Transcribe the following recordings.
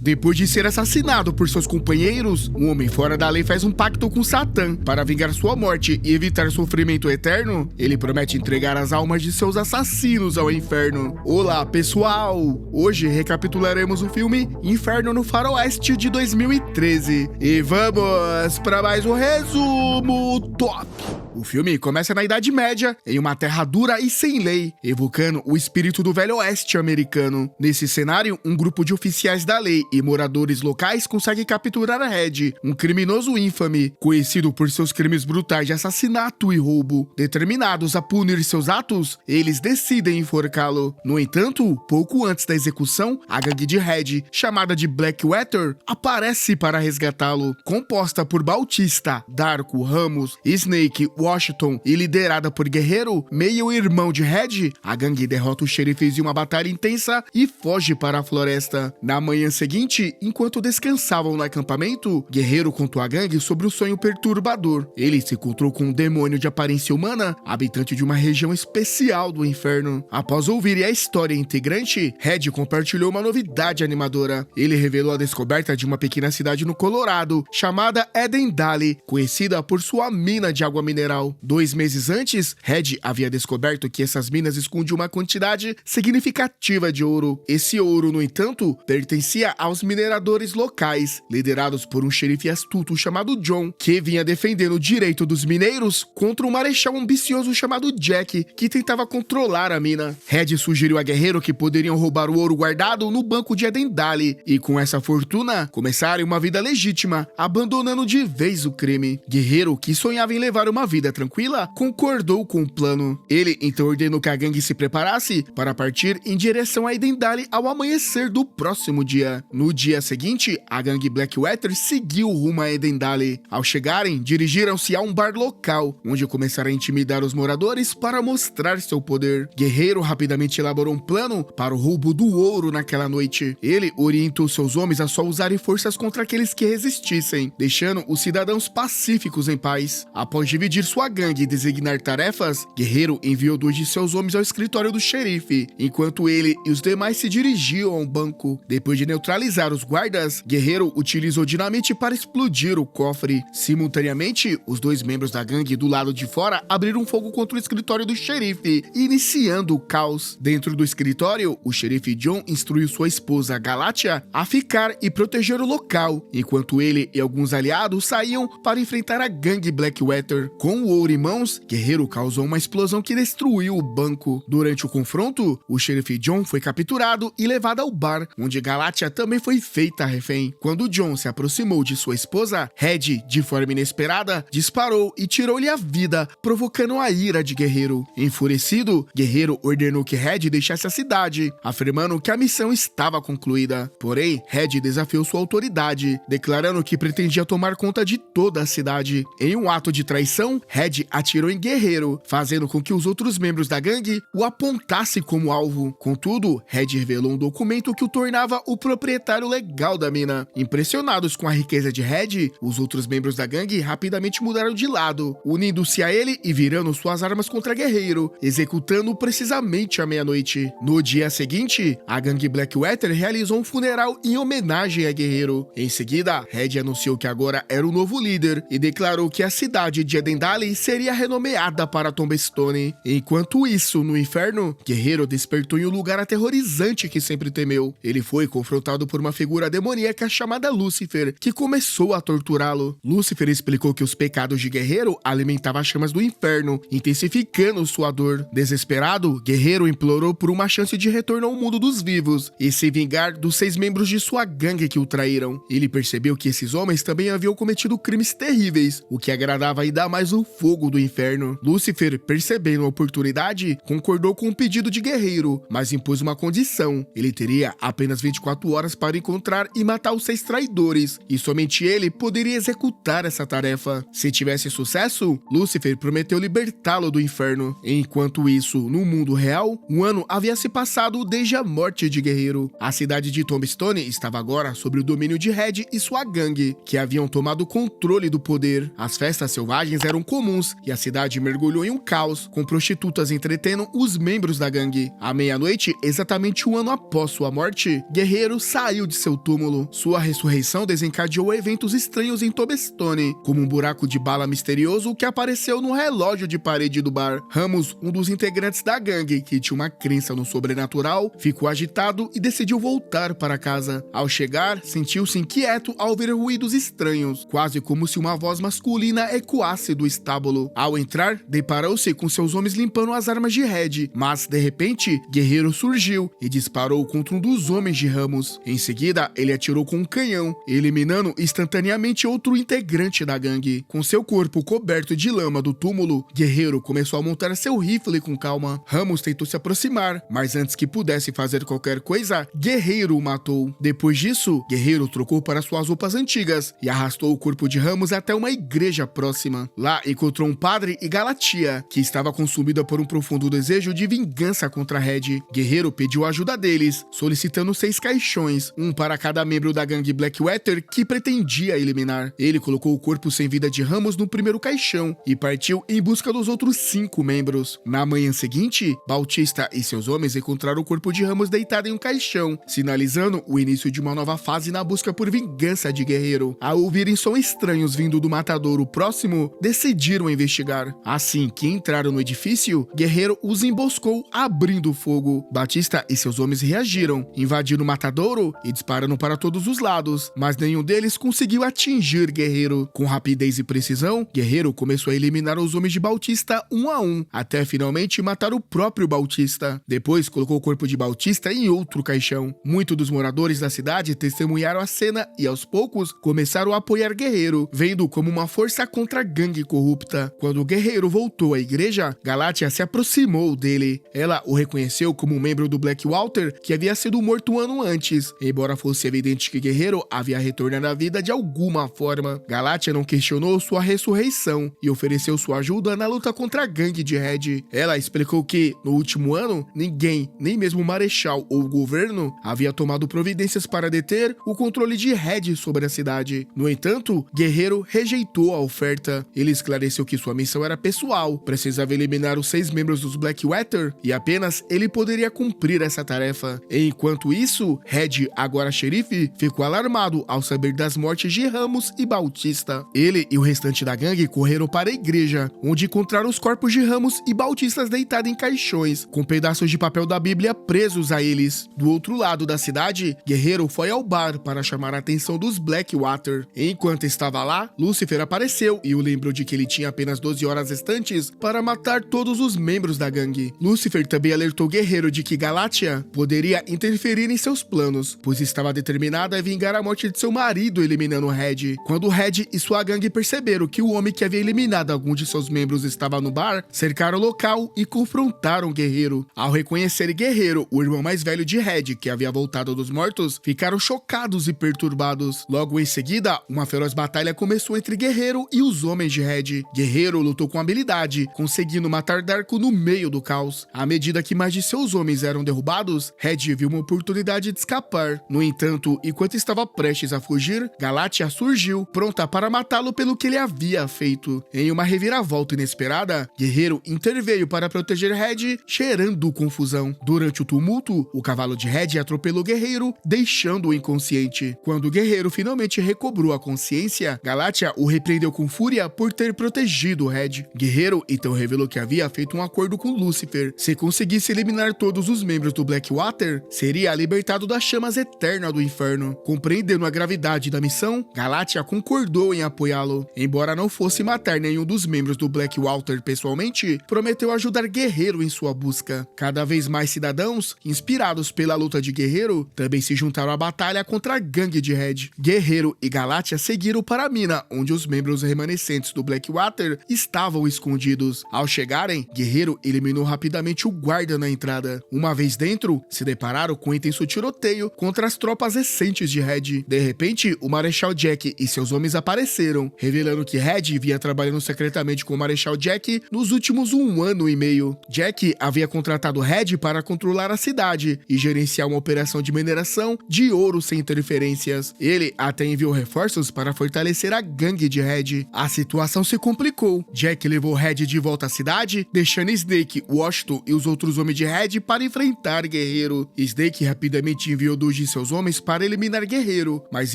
Depois de ser assassinado por seus companheiros, um homem fora da lei faz um pacto com Satã para vingar sua morte e evitar sofrimento eterno. Ele promete entregar as almas de seus assassinos ao inferno. Olá, pessoal! Hoje recapitularemos o filme Inferno no Faroeste de 2013. E vamos para mais um resumo top! O filme começa na Idade Média, em uma terra dura e sem lei, evocando o espírito do Velho Oeste americano. Nesse cenário, um grupo de oficiais da lei e moradores locais consegue capturar Red, um criminoso infame, conhecido por seus crimes brutais de assassinato e roubo. Determinados a punir seus atos, eles decidem enforcá-lo. No entanto, pouco antes da execução, a gangue de Red, chamada de Blackwater, aparece para resgatá-lo. Composta por Bautista, Darko, Ramos, Snake, Washington e liderada por Guerreiro, meio-irmão de Red, a gangue derrota os xerifes em uma batalha intensa e foge para a floresta. Na manhã seguinte, enquanto descansavam no acampamento, Guerreiro contou à gangue sobre um sonho perturbador. Ele se encontrou com um demônio de aparência humana, habitante de uma região especial do inferno. Após ouvir a história integrante, Red compartilhou uma novidade animadora. Ele revelou a descoberta de uma pequena cidade no Colorado, chamada Edendale, conhecida por sua mina de água mineral. 2 meses antes, Red havia descoberto que essas minas escondiam uma quantidade significativa de ouro. Esse ouro, no entanto, pertencia aos mineradores locais, liderados por um xerife astuto chamado John, que vinha defendendo o direito dos mineiros contra um marechal ambicioso chamado Jack, que tentava controlar a mina. Red sugeriu a Guerreiro que poderiam roubar o ouro guardado no banco de Edendale e, com essa fortuna, começarem uma vida legítima, abandonando de vez o crime. Guerreiro, que sonhava em levar uma vida tranquila, concordou com o plano. Ele então ordenou que a gangue se preparasse para partir em direção a Edendale ao amanhecer do próximo dia. No dia seguinte, a gangue Blackwater seguiu rumo a Edendale. Ao chegarem, dirigiram-se a um bar local, onde começaram a intimidar os moradores para mostrar seu poder. Guerreiro rapidamente elaborou um plano para o roubo do ouro naquela noite. Ele orientou seus homens a só usarem forças contra aqueles que resistissem, deixando os cidadãos pacíficos em paz. Após dividir sua gangue e designar tarefas, Guerreiro enviou 2 de seus homens ao escritório do xerife, enquanto ele e os demais se dirigiam a um banco. Depois de neutralizar os guardas, Guerreiro utilizou dinamite para explodir o cofre. Simultaneamente, os 2 membros da gangue do lado de fora abriram fogo contra o escritório do xerife, iniciando o caos. Dentro do escritório, o xerife John instruiu sua esposa Galatia a ficar e proteger o local, enquanto ele e alguns aliados saíam para enfrentar a gangue Blackwater. Com o ouro em mãos, Guerreiro causou uma explosão que destruiu o banco. Durante o confronto, o xerife John foi capturado e levado ao bar, onde Galatia também foi feita refém. Quando John se aproximou de sua esposa, Red, de forma inesperada, disparou e tirou-lhe a vida, provocando a ira de Guerreiro. Enfurecido, Guerreiro ordenou que Red deixasse a cidade, afirmando que a missão estava concluída. Porém, Red desafiou sua autoridade, declarando que pretendia tomar conta de toda a cidade. Em um ato de traição, Red atirou em Guerreiro, fazendo com que os outros membros da gangue o apontassem como alvo. Contudo, Red revelou um documento que o tornava o proprietário legal da mina. Impressionados com a riqueza de Red, os outros membros da gangue rapidamente mudaram de lado, unindo-se a ele e virando suas armas contra Guerreiro, executando-o precisamente à meia-noite. No dia seguinte, a gangue Blackwater realizou um funeral em homenagem a Guerreiro. Em seguida, Red anunciou que agora era o novo líder e declarou que a cidade de Edendale seria renomeada para Tombstone. Enquanto isso, no inferno, Guerreiro despertou em um lugar aterrorizante que sempre temeu. Ele foi confrontado por uma figura demoníaca chamada Lúcifer, que começou a torturá-lo. Lúcifer explicou que os pecados de Guerreiro alimentavam as chamas do inferno, intensificando sua dor. Desesperado, Guerreiro implorou por uma chance de retorno ao mundo dos vivos e se vingar dos 6 membros de sua gangue que o traíram. Ele percebeu que esses homens também haviam cometido crimes terríveis, o que agradava ainda mais o fogo do inferno. Lúcifer, percebendo a oportunidade, concordou com o pedido de Guerreiro, mas impôs uma condição. Ele teria apenas 24 horas para encontrar e matar os 6 traidores, e somente ele poderia executar essa tarefa. Se tivesse sucesso, Lúcifer prometeu libertá-lo do inferno. Enquanto isso, no mundo real, um ano havia se passado desde a morte de Guerreiro. A cidade de Tombstone estava agora sob o domínio de Red e sua gangue, que haviam tomado controle do poder. As festas selvagens eram comuns e a cidade mergulhou em um caos, com prostitutas entretendo os membros da gangue. À meia-noite, exatamente um ano após sua morte, Guerreiro saiu de seu túmulo. Sua ressurreição desencadeou eventos estranhos em Tombstone, como um buraco de bala misterioso que apareceu no relógio de parede do bar. Ramos, um dos integrantes da gangue, que tinha uma crença no sobrenatural, ficou agitado e decidiu voltar para casa. Ao chegar, sentiu-se inquieto ao ver ruídos estranhos, quase como se uma voz masculina ecoasse do estábulo. Ao entrar, deparou-se com seus homens limpando as armas de Red, mas, de repente, Guerreiro surgiu e disparou contra um dos homens de Ramos. Em seguida, ele atirou com um canhão, eliminando instantaneamente outro integrante da gangue. Com seu corpo coberto de lama do túmulo, Guerreiro começou a montar seu rifle com calma. Ramos tentou se aproximar, mas antes que pudesse fazer qualquer coisa, Guerreiro o matou. Depois disso, Guerreiro trocou para suas roupas antigas e arrastou o corpo de Ramos até uma igreja próxima. Lá encontrou um padre e Galatia, que estava consumida por um profundo desejo de vingança contra Red. Guerreiro pediu a ajuda deles, solicitando 6 caixões, um para cada membro da gangue Blackwater que pretendia eliminar. Ele colocou o corpo sem vida de Ramos no primeiro caixão e partiu em busca dos outros 5 membros. Na manhã seguinte, Bautista e seus homens encontraram o corpo de Ramos deitado em um caixão, sinalizando o início de uma nova fase na busca por vingança de Guerreiro. Ao ouvirem sons estranhos vindo do matadouro próximo, decidiram investigar. Assim que entraram no edifício, Guerreiro os emboscou abrindo fogo. Batista e seus homens reagiram, invadindo o matadouro e disparando para todos os lados, mas nenhum deles conseguiu atingir Guerreiro. Com rapidez e precisão, Guerreiro começou a eliminar os homens de Bautista um a um, até finalmente matar o próprio Bautista. Depois colocou o corpo de Bautista em outro caixão. Muitos dos moradores da cidade testemunharam a cena e aos poucos começaram a apoiar Guerreiro, vendo como uma força contra a gangue corrupta. Quando o Guerreiro voltou à igreja, Galatia se aproximou dele. Ela o reconheceu como um membro do Blackwater que havia sido morto um ano antes, embora fosse evidente que Guerreiro havia retornado à vida de alguma forma. Galatia não questionou sua ressurreição e ofereceu sua ajuda na luta contra a gangue de Red. Ela explicou que, no último ano, ninguém, nem mesmo o Marechal ou o governo, havia tomado providências para deter o controle de Red sobre a cidade. No entanto, Guerreiro rejeitou a oferta. Ele esclareceu que sua missão era pessoal, precisava eliminar os 6 membros dos Blackwater e apenas ele poderia cumprir essa tarefa. Enquanto isso, Red, agora xerife, ficou alarmado ao saber das mortes de Ramos e Bautista. Ele e o restante da gangue correram para a igreja, onde encontraram os corpos de Ramos e Bautistas deitados em caixões, com pedaços de papel da Bíblia presos a eles. Do outro lado da cidade, Guerreiro foi ao bar para chamar a atenção dos Blackwater. Enquanto estava lá, Lúcifer apareceu e o lembrou de que ele tinha apenas 12 horas restantes para matar todos os membros da gangue. Lúcifer também alertou Guerreiro de que Galatia poderia interferir em seus planos, pois estava determinada a vingar a morte de seu marido eliminando Red. Quando Red e sua gangue perceberam que o homem que havia eliminado algum de seus membros estava no bar, cercaram o local e confrontaram Guerreiro. Ao reconhecer Guerreiro, o irmão mais velho de Red, que havia voltado dos mortos, ficaram chocados e perturbados. Logo em seguida, uma feroz batalha começou entre Guerreiro e os homens de Red. Guerreiro lutou com habilidade, conseguindo matar Darko no meio do caos. À medida que mais de seus homens eram derrubados, Red viu uma oportunidade de escapar. No entanto, enquanto estava prestes a fugir, Galatia surgiu, pronta para matá-lo pelo que ele havia feito. Em uma reviravolta inesperada, Guerreiro interveio para proteger Red, gerando confusão. Durante o tumulto, o cavalo de Red atropelou Guerreiro, deixando-o inconsciente. Quando Guerreiro finalmente recobrou a consciência, Galatia o repreendeu com fúria por ter protegido Red. Guerreiro então revelou que havia feito um acordo com Lúcifer. Se conseguisse eliminar todos os membros do Blackwater, seria libertado das chamas eternas do inferno. Compreendendo a gravidade da missão, Galatia concordou em apoiá-lo. Embora não fosse matar nenhum dos membros do Blackwater pessoalmente, prometeu ajudar Guerreiro em sua busca. Cada vez mais cidadãos, inspirados pela luta de Guerreiro, também se juntaram à batalha contra a gangue de Red. Guerreiro e Galatia seguiram para a mina, onde os membros remanescentes do Blackwater estavam escondidos. Ao chegarem, Guerreiro eliminou rapidamente o guarda na entrada. Uma vez dentro, se depararam com um intenso tiroteio contra as tropas recentes de Red. De repente, o Marechal Jack e seus homens apareceram, revelando que Red vinha trabalhando secretamente com o Marechal Jack nos últimos 1 ano e meio. Jack havia contratado Red para controlar a cidade e gerenciar uma operação de mineração de ouro sem interferências. Ele até enviou reforços para fortalecer a gangue de Red. A situação se complicou. Jack levou Red de volta à cidade, deixando Snake, Washington e os outros homens de Red para enfrentar Guerreiro. Snake rapidamente enviou 2 de seus homens para eliminar Guerreiro, mas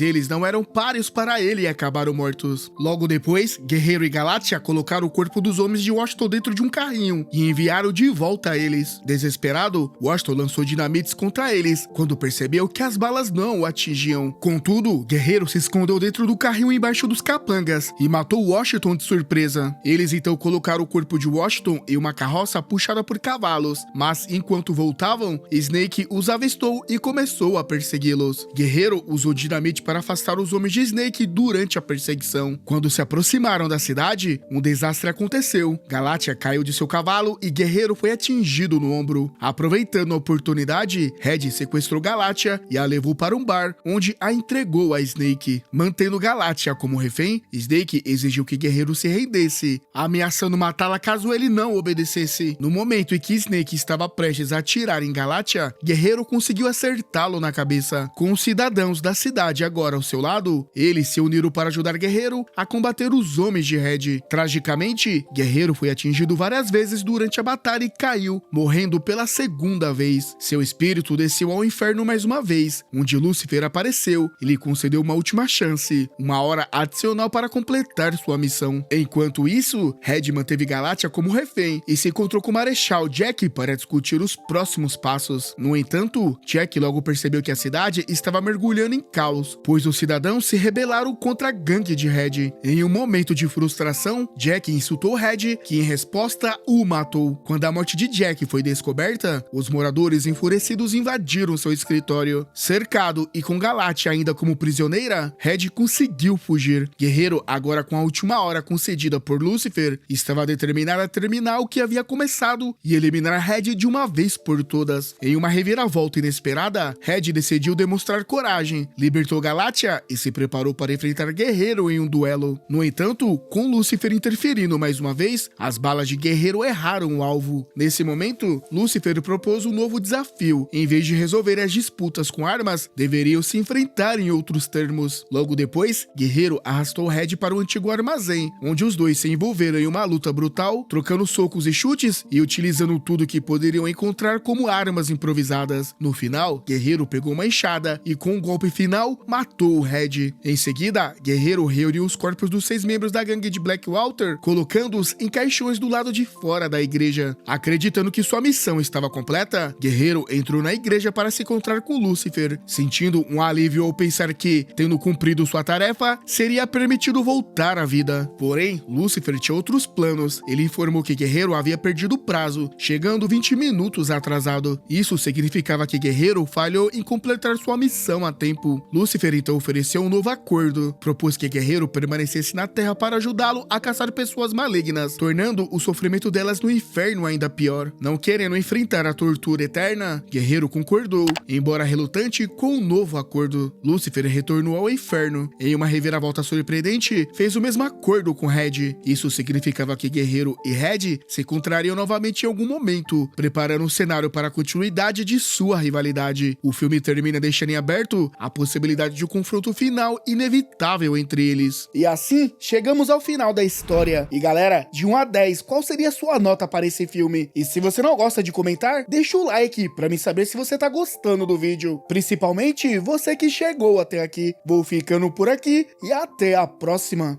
eles não eram páreos para ele e acabaram mortos. Logo depois, Guerreiro e Galatia colocaram o corpo dos homens de Washington dentro de um carrinho e enviaram de volta a eles. Desesperado, Washington lançou dinamites contra eles, quando percebeu que as balas não o atingiam. Contudo, Guerreiro se escondeu dentro do carrinho embaixo dos capangas e matou Washington de surpresa. Eles então colocaram o corpo de Washington em uma carroça puxada por cavalos, mas enquanto voltavam, Snake os avistou e começou a persegui-los. Guerreiro usou dinamite para afastar os homens de Snake durante a perseguição. Quando se aproximaram da cidade, um desastre aconteceu. Galatia caiu de seu cavalo e Guerreiro foi atingido no ombro. Aproveitando a oportunidade, Red sequestrou Galatia e a levou para um bar, onde a entregou a Snake. Mantendo Galatia como refém, Snake exigiu que Guerreiro se rendesse, ameaçando matá-la caso ele não obedecesse. No momento em que Snake estava prestes a atirar em Galatia, Guerreiro conseguiu acertá-lo na cabeça. Com os cidadãos da cidade agora ao seu lado, eles se uniram para ajudar Guerreiro a combater os homens de Red. Tragicamente, Guerreiro foi atingido várias vezes durante a batalha e caiu, morrendo pela segunda vez. Seu espírito desceu ao inferno mais uma vez, onde Lúcifer apareceu e lhe concedeu uma última chance, uma hora adicional para completar sua missão. Enquanto isso, Red manteve Galatia como refém e se encontrou com o Marechal Jack para discutir os próximos passos. No entanto, Jack logo percebeu que a cidade estava mergulhando em caos, pois os cidadãos se rebelaram contra a gangue de Red. Em um momento de frustração, Jack insultou Red, que em resposta o matou. Quando a morte de Jack foi descoberta, os moradores enfurecidos invadiram seu escritório. Cercado e com Galatia ainda como prisioneira, Red conseguiu fugir. Guerreiro, agora com a última hora concedida por Lúcifer, estava determinado a terminar o que havia começado e eliminar Red de uma vez por todas. Em uma reviravolta inesperada, Red decidiu demonstrar coragem, libertou Galatia e se preparou para enfrentar Guerreiro em um duelo. No entanto, com Lúcifer interferindo mais uma vez, as balas de Guerreiro erraram o alvo. Nesse momento, Lúcifer propôs um novo desafio. Em vez de resolver as disputas com armas, deveriam se enfrentar em outros termos. Logo depois, Guerreiro arrastou Red para o antigo armazém, onde os dois se envolveram em uma luta brutal, trocando socos e chutes e utilizando tudo que poderiam encontrar como armas improvisadas. No final, Guerreiro pegou uma enxada e com um golpe final, matou o Red. Em seguida, Guerreiro reuniu os corpos dos 6 membros da gangue de Blackwater, colocando-os em caixões do lado de fora da igreja. Acreditando que sua missão estava completa, Guerreiro entrou na igreja para se encontrar com Lúcifer, sentindo um alívio ao pensar que, tendo cumprido sua tarefa, seria permitido voltar à vida. Porém, Lúcifer tinha outros planos. Ele informou que Guerreiro havia perdido o prazo, chegando 20 minutos atrasado. Isso significava que Guerreiro falhou em completar sua missão a tempo. Lúcifer então ofereceu um novo acordo. Propôs que Guerreiro permanecesse na Terra para ajudá-lo a caçar pessoas malignas, tornando o sofrimento delas no inferno ainda pior. Não querendo enfrentar a tortura eterna, Guerreiro concordou, embora relutante com um novo acordo. Lúcifer retornou ao inferno. Em uma reviravolta surpreendente, fez o mesmo acordo com Red. Isso significava que Guerreiro e Red se encontrariam novamente em algum momento, preparando o cenário para a continuidade de sua rivalidade. O filme termina deixando em aberto a possibilidade de um confronto final inevitável entre eles. E assim, chegamos ao final da história. E galera, de 1 a 10, qual seria a sua nota para esse filme? E se você não gosta de comentar, deixa o like para me saber se você tá gostando do vídeo. Principalmente você que chegou até aqui. Vou ficando por aqui e até a próxima.